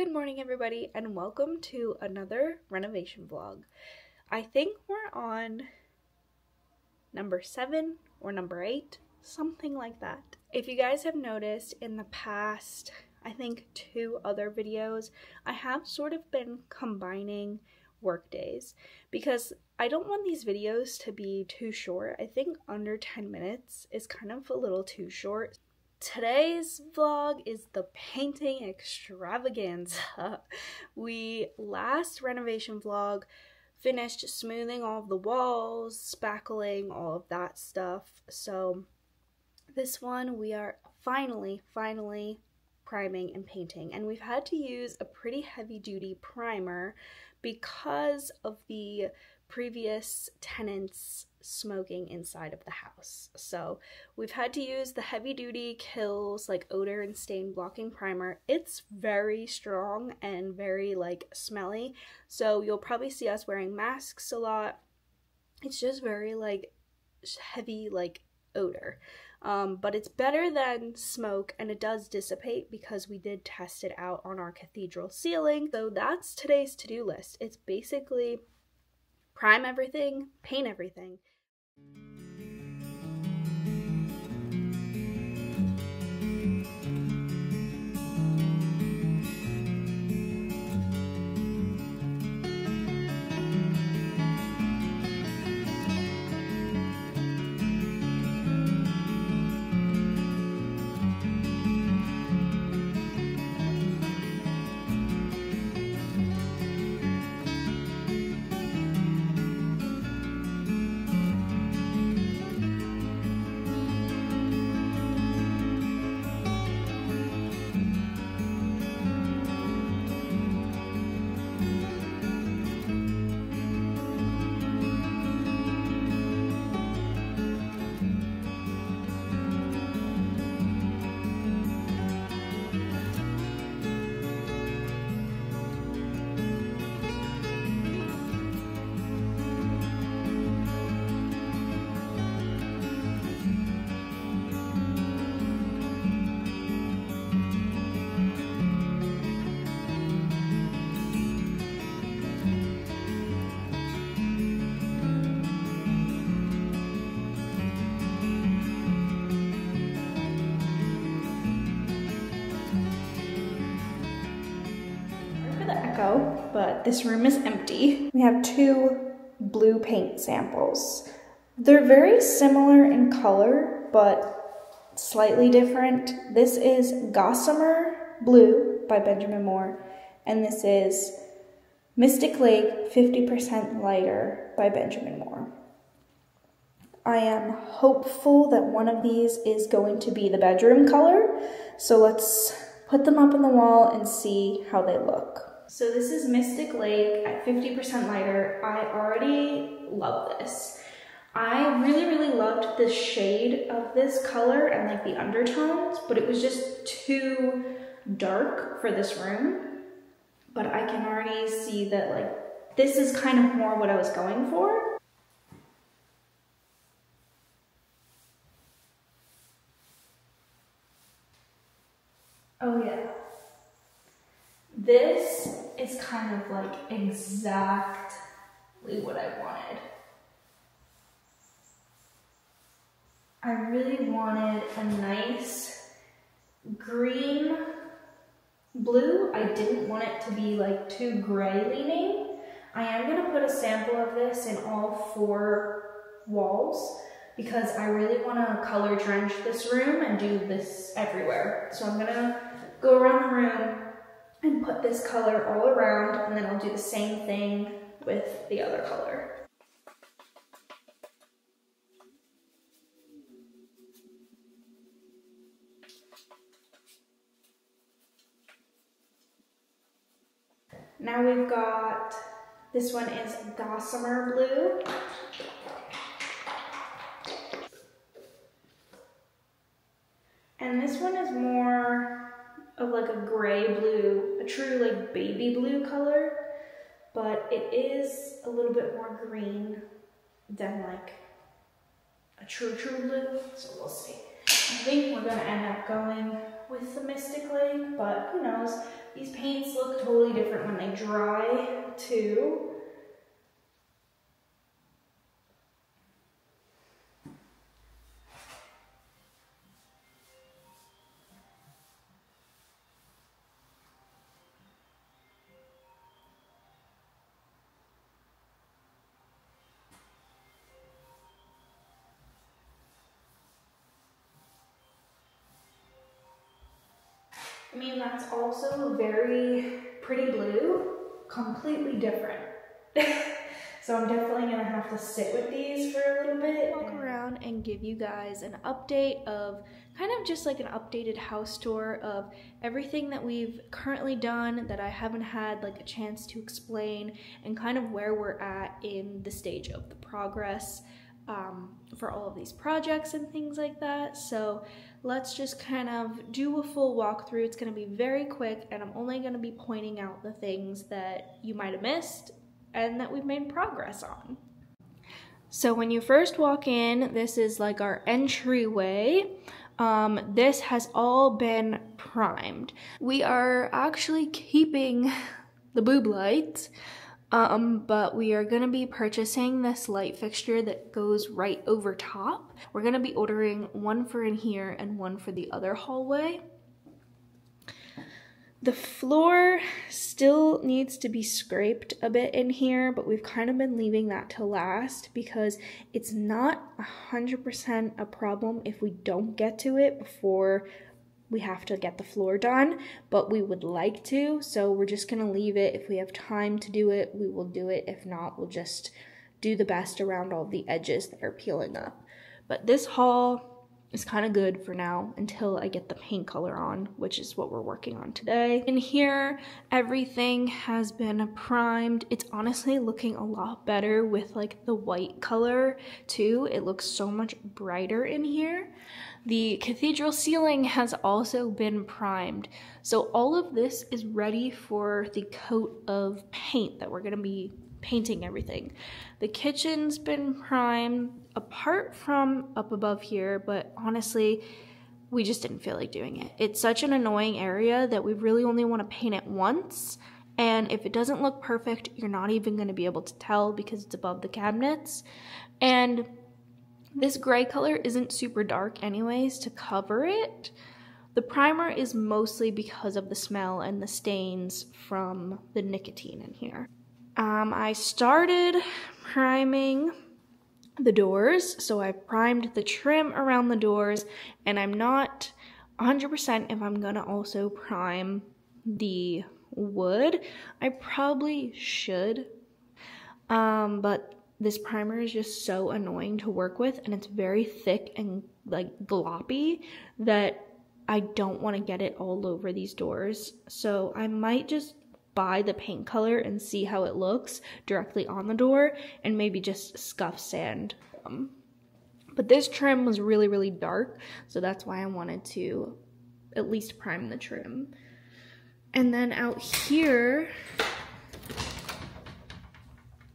Good morning, everybody, and welcome to another renovation vlog. I think we're on number 7 or number 8, something like that. If you guys have noticed in the past, I think 2 other videos, I have sort of been combining work days because I don't want these videos to be too short. I think under 10 minutes is kind of a little too short. Today's vlog is the painting extravaganza. We last renovation vlog finished smoothing all of the walls, spackling, all of that stuff. So this one we are finally priming and painting, and we've had to use a pretty heavy duty primer because of the previous tenants smoking inside of the house. So we've had to use the heavy duty Kills like odor and stain blocking primer. It's very strong and very like smelly, so you'll probably see us wearing masks a lot. It's just very like heavy like odor, but it's better than smoke, and it does dissipate because we did test it out on our cathedral ceiling. So that's today's to-do list. It's basically prime everything, paint everything. But this room is empty. We have 2 blue paint samples. They're very similar in color, but slightly different. This is Gossamer Blue by Benjamin Moore, and this is Mystic Lake 50% Lighter by Benjamin Moore. I am hopeful that one of these is going to be the bedroom color, so let's put them up on the wall and see how they look. So this is Mystic Lake at 50% lighter. I already love this. I really loved the shade of this color and like the undertones, but it was just too dark for this room. But I can already see that like this is kind of more what I was going for. Oh yeah. This is kind of like exactly what I wanted. I really wanted a nice green blue. I didn't want it to be like too gray leaning. I am gonna put a sample of this in all 4 walls because I really wanna color drench this room and do this everywhere. So I'm gonna go around the room and put this color all around, and then I'll do the same thing with the other color. Now we've got, this one is Gossamer Blue. And this one is more of like a gray blue, a true like baby blue color, but it is a little bit more green than like a true blue, so we'll see. I think we're gonna end up going with the Mystic Lake, but who knows? These paints look totally different when they dry too. I mean, that's also very pretty blue, completely different. So I'm definitely gonna have to sit with these for a little bit. Walk around and give you guys an update of kind of just like an updated house tour of everything that we've currently done that I haven't had like a chance to explain, and kind of where we're at in the stage of the progress for all of these projects and things like that. So let's just kind of do a full walkthrough. It's going to be very quick, and I'm only going to be pointing out the things that you might have missed and that we've made progress on. So when you first walk in, this is like our entryway. This has all been primed. We are actually keeping the boob lights, but we are gonna be purchasing this light fixture that goes right over top. We're gonna be ordering one for in here and one for the other hallway. The floor still needs to be scraped a bit in here, but we've kind of been leaving that to last because it's not 100% a problem if we don't get to it before we have to get the floor done, but we would like to, so we're just gonna leave it. If we have time to do it, we will do it. If not, we'll just do the best around all the edges that are peeling up. But this hall is kind of good for now until I get the paint color on, which is what we're working on today. In here, everything has been primed. It's honestly looking a lot better with like the white color too. It looks so much brighter in here. The cathedral ceiling has also been primed. So all of this is ready for the coat of paint that we're gonna be painting everything. The kitchen's been primed apart from up above here, but honestly, we just didn't feel like doing it. It's such an annoying area that we really only want to paint it once, and if it doesn't look perfect, you're not even going to be able to tell because it's above the cabinets. And this gray color isn't super dark anyways to cover it. The primer is mostly because of the smell and the stains from the nicotine in here. I started priming the doors, so I primed the trim around the doors, and I'm not 100% if I'm gonna also prime the wood. I probably should, but this primer is just so annoying to work with, and it's very thick and like gloppy that I don't want to get it all over these doors. So I might just buy the paint color and see how it looks directly on the door and maybe just scuff sand. But this trim was really, really dark, so that's why I wanted to at least prime the trim. And then out here,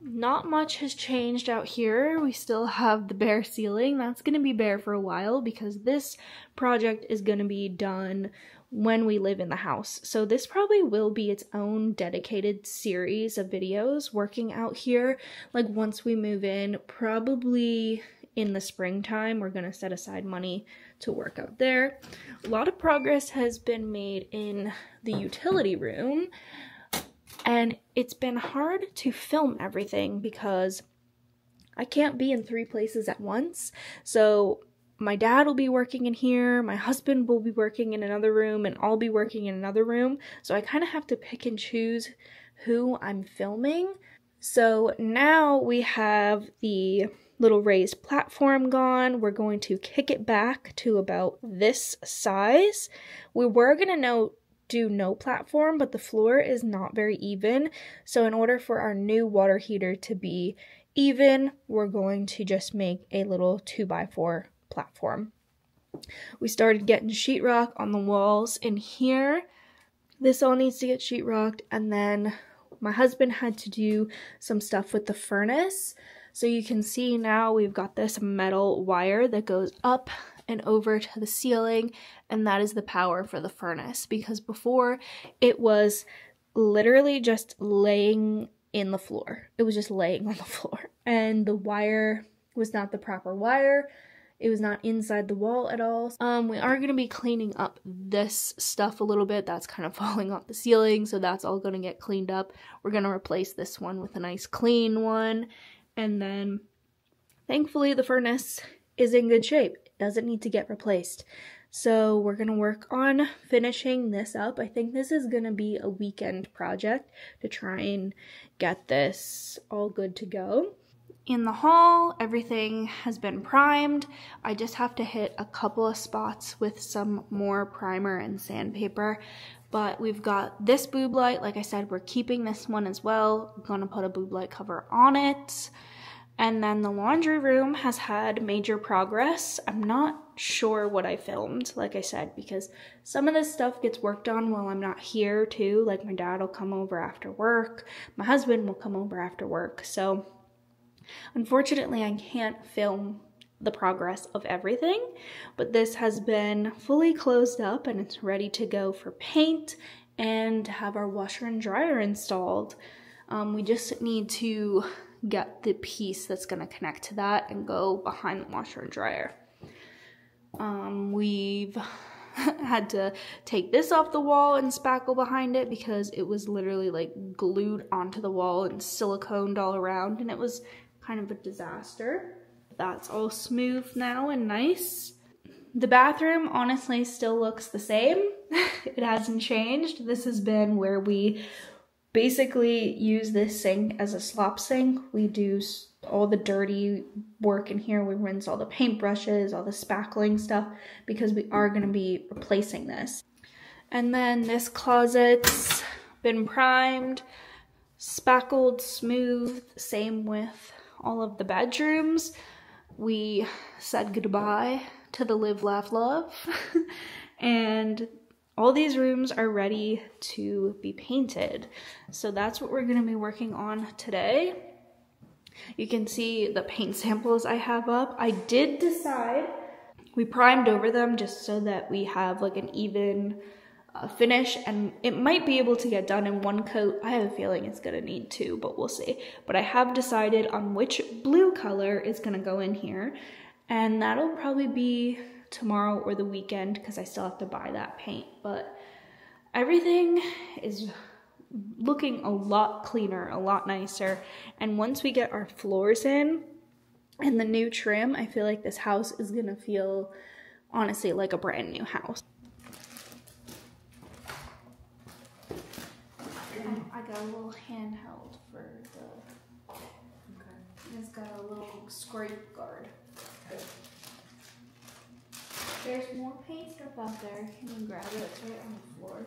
not much has changed out here. We still have the bare ceiling. That's going to be bare for a while because this project is going to be done when we live in the house. So this probably will be its own dedicated series of videos working out here. Like once we move in, probably in the springtime, we're going to set aside money to work out there. A lot of progress has been made in the utility room, and it's been hard to film everything because I can't be in 3 places at once. So my dad will be working in here, my husband will be working in another room, and I'll be working in another room. So I kind of have to pick and choose who I'm filming. So now we have the little raised platform gone. We're going to kick it back to about this size. We were going to do no platform, but the floor is not very even. So in order for our new water heater to be even, we're going to just make a little 2x4 platform. We started getting sheetrock on the walls in here. This all needs to get sheetrocked, and then my husband had to do some stuff with the furnace. So you can see now we've got this metal wire that goes up and over to the ceiling, and that is the power for the furnace, because before it was literally just laying in the floor. It was just laying on the floor, and the wire was not the proper wire. It was not inside the wall at all. We are going to be cleaning up this stuff a little bit. That's kind of falling off the ceiling, so that's all going to get cleaned up. We're going to replace this one with a nice clean one, and then thankfully the furnace is in good shape. It doesn't need to get replaced. So we're going to work on finishing this up. I think this is going to be a weekend project to try and get this all good to go. In the hall, everything has been primed. I just have to hit a couple of spots with some more primer and sandpaper. But we've got this boob light. Like I said, we're keeping this one as well. I'm gonna put a boob light cover on it. And then the laundry room has had major progress. I'm not sure what I filmed, like I said, because some of this stuff gets worked on while I'm not here too. Like my dad will come over after work. My husband will come over after work. So unfortunately, I can't film the progress of everything, but this has been fully closed up and it's ready to go for paint and to have our washer and dryer installed. We just need to get the piece that's going to connect to that and go behind the washer and dryer. We've had to take this off the wall and spackle behind it because it was literally like glued onto the wall and siliconed all around, and it was kind of a disaster. That's all smooth now and nice. The bathroom honestly still looks the same. It hasn't changed. This has been where we basically use this sink as a slop sink. We do all the dirty work in here. We rinse all the paintbrushes, all the spackling stuff, because we are going to be replacing this. And then this closet's been primed, spackled, smooth, same with all of the bedrooms. We said goodbye to the live, laugh, love. And all these rooms are ready to be painted. So that's what we're going to be working on today. You can see the paint samples I have up. I did decide, we primed over them just so that we have like an even finish, and it might be able to get done in one coat. I have a feeling it's gonna need two, but we'll see. But I have decided on which blue color is gonna go in here, and that'll probably be tomorrow or the weekend because I still have to buy that paint. But everything is looking a lot cleaner, a lot nicer, and once we get our floors in and the new trim, I feel like this house is gonna feel honestly like a brand new house. I got a little handheld for the, okay. It's got a little scrape guard. Okay. There's more paint stuff out there. You can grab it, it's right on the floor.